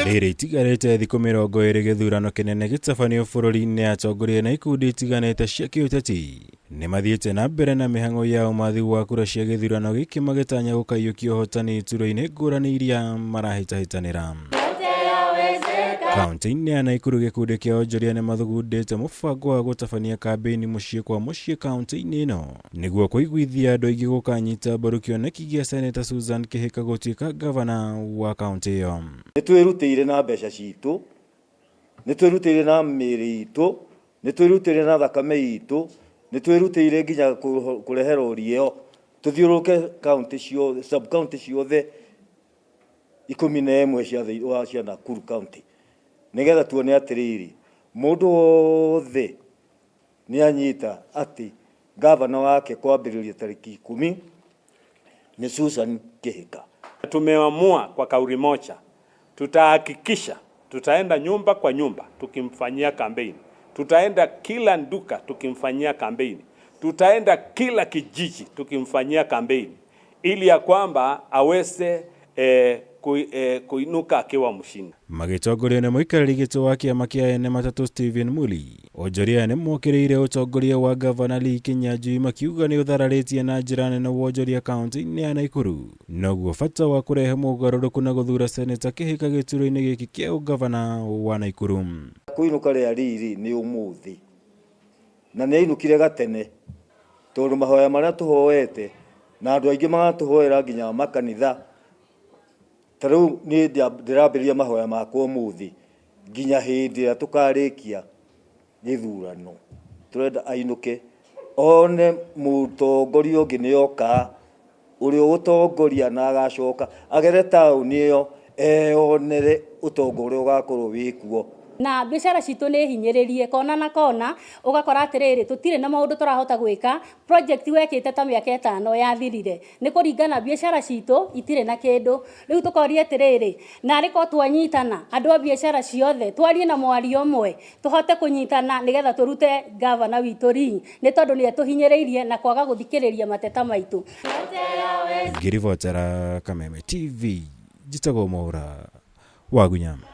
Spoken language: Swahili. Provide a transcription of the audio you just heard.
Rĩrĩ itigarĩte thikũ 20 gĩthurano kĩnene gĩtabanio bũrũri-inĩ, atongoria na ikundi itiganĩte cia kĩũteti nĩ mathiĩte na mbere na mĩhang'o ya ũmathi wa kura cia gĩthurano gĩkĩ magĩtanya gũkaiyũkia ũhotani iturwa-inĩ ngũrani iria marahĩtahĩtanĩra. Kaunti-inĩ ya Nakuru, gĩkundi kĩa onjoria nĩ mathugundĩte mũbango wa gũtabania kambĩini mũciĩ kwa mũciĩ kaunti-inĩ ĩno nĩguo kũiguithia andũ aingĩ gũkanyita mbaru kĩoneki gĩa Seneta Susan Kĩhika gũtuĩka gavana wa kaunti ĩyo. Nĩtwĩrutĩire na mbeca citũ, nĩtwĩrutĩire na mĩĩrĩ itũ, nĩtwĩrutĩire na thakame itũ, nĩtwĩrutĩire nginya kũrehe rori ĩyo tuthiũrũrũke kaunti ciothe, sub county ciothe 11 cia Nakuru County, nĩgetha tuone atĩrĩrĩ mũndũ wothe nĩanyita atĩ gavana wake kwambĩrĩria tariki 10 ni Susan Kĩhika. Tumeamua kwa kauli moja, tutahakikisha tutaenda nyumba kwa nyumba tukimfanyia kampeni, tutaenda kila nduka tukimfanyia kampeni, tutaenda kila kijiji tukimfanyia kampeni, ili ya kwamba aweze kuinuka akiwa mshindi. Magĩtongorio nĩ mũikarĩri gĩtĩ wa kĩama kĩa ene matatũ Stephen Muli, onjoria nĩ mokĩrĩire ũtongoria wa gavana Lee Kinyanjui makiuga nĩ ũthararĩtie na njĩra nene wonjoria kaunti-inĩ ya Nakuru, noguo bata wa kũrehe mũgarũrũku na gũthura Seneta Kĩhika gĩturwa-inĩ gĩkĩ kĩa ũgavana wa Nakuru. Kũinũka rĩa riri nĩ ũmũthĩ na nĩ ainũkire gatene, tondũ mahoya marĩa tũhoete na andũ aingĩ magatũhoera nginya makanitha. Tarĩu nĩ ndĩrambĩrĩria mahoya makwa ũmũthĩ nginya hĩndĩ ĩrĩa tũkarĩkia gĩthurano. Tũrenda ainũke one mũtongoria ũngĩ nĩoka ũrĩa ũgũtongoria na agacoka agere taũni ĩyo eyonere ũtongoria ũgakorwo wĩkuo. Na biashara citũ nĩ hinyĩrĩrie kona na kona, ũgakora atĩrĩrĩ tũtirĩ na maũndũ tũrahota gwĩka. Project wekĩte ta mĩaka 5 yathirire, nĩ kũringana biashara citũ itirĩ na kĩndũ. Rĩu tũkoria atĩrĩrĩ narĩ ko twanyitana andũ a biashara ciothe twarie na mwario ũmwe tũhote kũnyitana nĩgetha tũrute gavana witũ ringi, nĩ tondũ nĩ tũhinyĩrĩirie na kwaga gũthikĩrĩria mateta maitũ. Ngĩribotera Kameme TV, njĩtagwo Mwaura wa Gunyama.